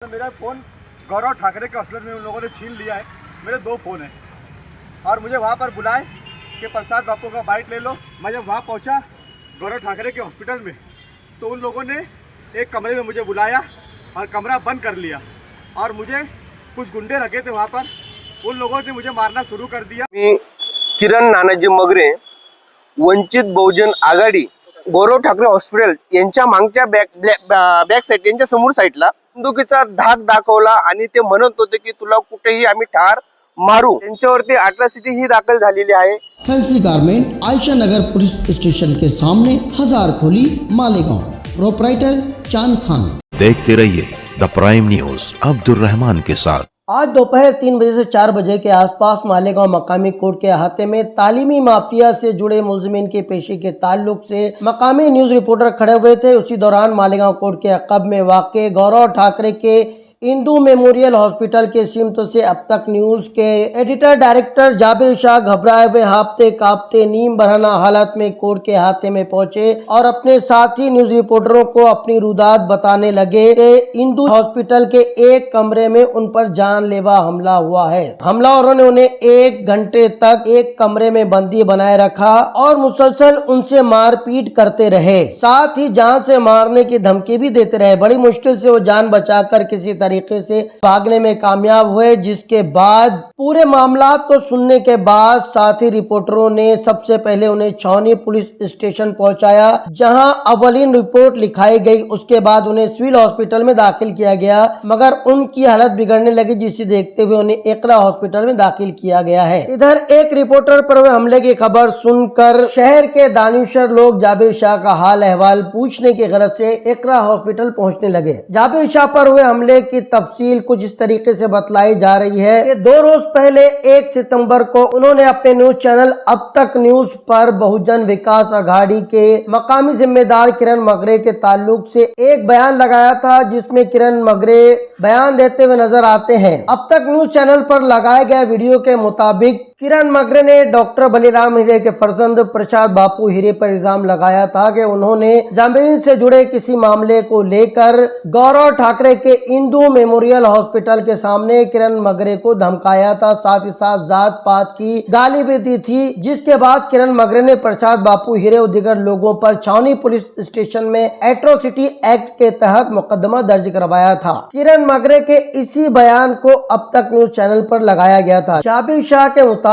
तो मेरा फ़ोन गौरव ठाकरे के हॉस्पिटल में उन लोगों ने छीन लिया है। मेरे 2 फ़ोन हैं और मुझे वहाँ पर बुलाए कि प्रसाद बापू का बाइट ले लो। मैं जब वहाँ पहुँचा गौरव ठाकरे के हॉस्पिटल में तो उन लोगों ने एक कमरे में मुझे बुलाया और कमरा बंद कर लिया और मुझे कुछ गुंडे रखे थे वहाँ पर, उन लोगों ने मुझे मारना शुरू कर दिया। मी किरण नानाजी मगरे, वंचित बहुजन आघाडी, गौरव ठाकरे हॉस्पिटल यांच्या मागच्या बॅक साईड यांच्या समोर साईडला बंदुकीचा धाक दाखवला आणि ते म्हणत होते की तुला कुठेही आम्ही ठार मारू। त्यांच्यावरती अट्रॉसिटी ही दाखल झालेली आहे। फैंसी गारमेंट आयशा नगर पुलिस स्टेशन के सामने, हजार खोली, मालेगांव। प्रोपराइटर चांद खान। देखते रहिए the prime news Abdul Rahman के साथ। आज दोपहर 3 बजे से 4 बजे के आसपास मालेगांव मकामी कोर्ट के अहाते में तालीमी माफिया से जुड़े मुलजिमीन के पेशे के ताल्लुक से मकामी न्यूज रिपोर्टर खड़े हुए थे। उसी दौरान मालेगांव कोर्ट के अक़ब में वाक़े गौरव ठाकरे के इंदू मेमोरियल हॉस्पिटल के सिमत से अब तक न्यूज के एडिटर डायरेक्टर जाबिर शाह घबराए हुए हांफते कांपते नीम बरहना हालत में कोर्ट के अहाते में पहुंचे और अपने साथी न्यूज रिपोर्टरों को अपनी रुदात बताने लगे कि इंदू हॉस्पिटल के एक कमरे में उन पर जानलेवा हमला हुआ है। हमलावरों ने उन्हें 1 घंटे तक एक कमरे में बंदी बनाए रखा और मुसलसल उनसे मारपीट करते रहे, साथ ही जान से मारने की धमकी भी देते रहे। बड़ी मुश्किल से वो जान बचाकर किसी तरीके से भागने में कामयाब हुए, जिसके बाद पूरे मामला को सुनने के बाद साथी रिपोर्टरों ने सबसे पहले उन्हें छावनी पुलिस स्टेशन पहुंचाया, जहां अवलीन रिपोर्ट लिखाई गई। उसके बाद उन्हें सिविल हॉस्पिटल में दाखिल किया गया, मगर उनकी हालत बिगड़ने लगी, जिसे देखते हुए उन्हें इकरा हॉस्पिटल में दाखिल किया गया है। इधर एक रिपोर्टर पर हुए हमले की खबर सुनकर शहर के दानिशर लोग जाबिर शाह का हाल अहवाल पूछने की गरज से इकरा हॉस्पिटल पहुंचने लगे। जाबिर शाह पर हुए हमले की तफसील कुछ इस तरीके से बतलाई जा रही है कि 2 रोज पहले 1 सितंबर को उन्होंने अपने न्यूज चैनल अब तक न्यूज पर बहुजन विकास आघाड़ी के मकामी जिम्मेदार किरण मगरे के ताल्लुक से एक बयान लगाया था, जिसमें किरण मगरे बयान देते हुए नजर आते हैं। अब तक न्यूज चैनल पर लगाए गए वीडियो के मुताबिक किरण मगरे ने डॉक्टर बलीराम हीरे के फर्जंद प्रसाद बापू हीरे पर इल्जाम लगाया था कि उन्होंने जमीन से जुड़े किसी मामले को लेकर गौरव ठाकरे के इंदू मेमोरियल हॉस्पिटल के सामने किरण मगरे को धमकाया था, साथ ही साथ जात पात की गाली भी दी थी। जिसके बाद किरण मगरे ने प्रसाद बापू हीरे और दीगर लोगों पर छावनी पुलिस स्टेशन में एट्रोसिटी एक्ट के तहत मुकदमा दर्ज करवाया था। किरण मगरे के इसी बयान को अब तक न्यूज चैनल पर लगाया गया था। जाबिर शाह के मुताबिक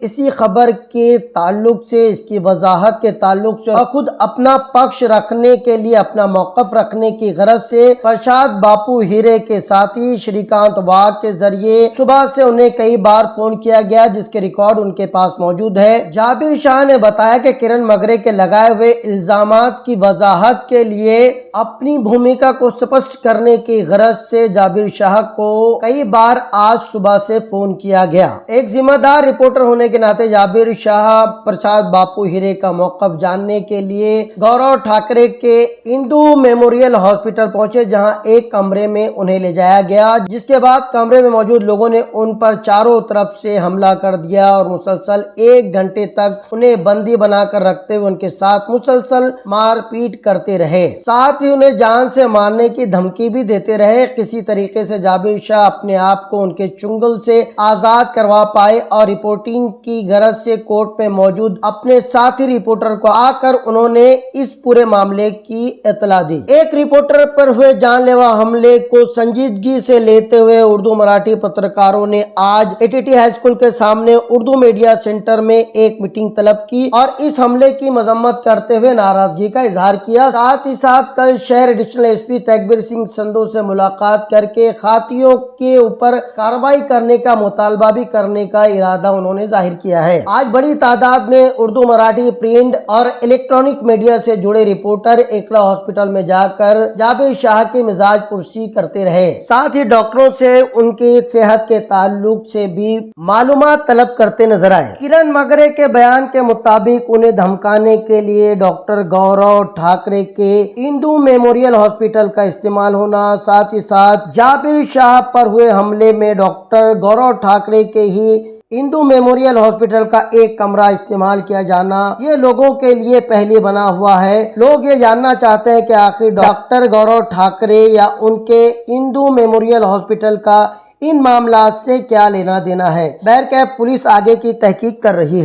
इसी खबर के ताल्लुक से, इसकी वजाहत के ताल्लुक से और खुद अपना पक्ष रखने के लिए, अपना मौकफ रखने की गरज से प्रसाद बापू हीरे के साथी श्रीकांत वाघ के जरिए सुबह से उन्हें कई बार फोन किया गया, जिसके रिकॉर्ड उनके पास मौजूद है। जाबिर शाह ने बताया कि किरण मगरे के लगाए हुए इल्जामात की वजाहत के लिए अपनी भूमिका को स्पष्ट करने की गरज से जाबिर शाह को कई बार आज सुबह से फोन किया गया। एक जिम्मेदार रिपोर्टर होने के नाते जाबिर शाह प्रसाद बापू हीरे का मौकफ जानने के लिए गौरव ठाकरे के इंदू मेमोरियल हॉस्पिटल पहुंचे, जहां एक कमरे में उन्हें ले जाया गया, जिसके बाद कमरे में मौजूद लोगों ने उन पर चारों तरफ से हमला कर दिया और मुसलसल 1 घंटे तक उन्हें बंदी बनाकर रखते हुए उनके साथ मुसलसल मारपीट करते रहे, साथ ही उन्हें जान से मारने की धमकी भी देते रहे। किसी तरीके से जाबिर शाह अपने आप को उनके चुंगल से आजाद करवा पाए और रिपोर्टिंग की गरज से कोर्ट में मौजूद अपने साथी रिपोर्टर को आकर उन्होंने इस पूरे मामले की इत्तला दी। एक रिपोर्टर पर हुए जानलेवा हमले को संजीदगी से लेते हुए उर्दू मराठी पत्रकारों ने आज एटीटी हाई स्कूल के सामने उर्दू मीडिया सेंटर में एक मीटिंग तलब की और इस हमले की मजम्मत करते हुए नाराजगी का इजहार किया। साथ ही साथ कल शहर एडिशनल एसपी तकबीर सिंह संधू से मुलाकात करके खातियों के ऊपर कार्रवाई करने का मुतालबा भी करने का इरादा उन्होंने जाहिर किया है। आज बड़ी तादाद में उर्दू मराठी प्रिंट और इलेक्ट्रॉनिक मीडिया से जुड़े रिपोर्टर इकरा हॉस्पिटल में जाकर जाबिर शाह की मिजाज पुरसी करते रहे, साथ ही डॉक्टरों से उनकी सेहत के ताल्लुक से भी मालूमात तलब करते नजर आए। किरण मगरे के बयान के मुताबिक उन्हें धमकाने के लिए डॉक्टर गौरव ठाकरे के इंदू मेमोरियल हॉस्पिटल का इस्तेमाल होना, साथ ही साथ जाबिर शाह पर हुए हमले में डॉक्टर गौरव ठाकरे के ही इंदू मेमोरियल हॉस्पिटल का एक कमरा इस्तेमाल किया जाना ये लोगों के लिए पहले बना हुआ है। लोग ये जानना चाहते हैं कि आखिर डॉक्टर गौरव ठाकरे या उनके इंदू मेमोरियल हॉस्पिटल का इन मामला से क्या लेना देना है। बहरकैफ पुलिस आगे की तहकीक कर रही है।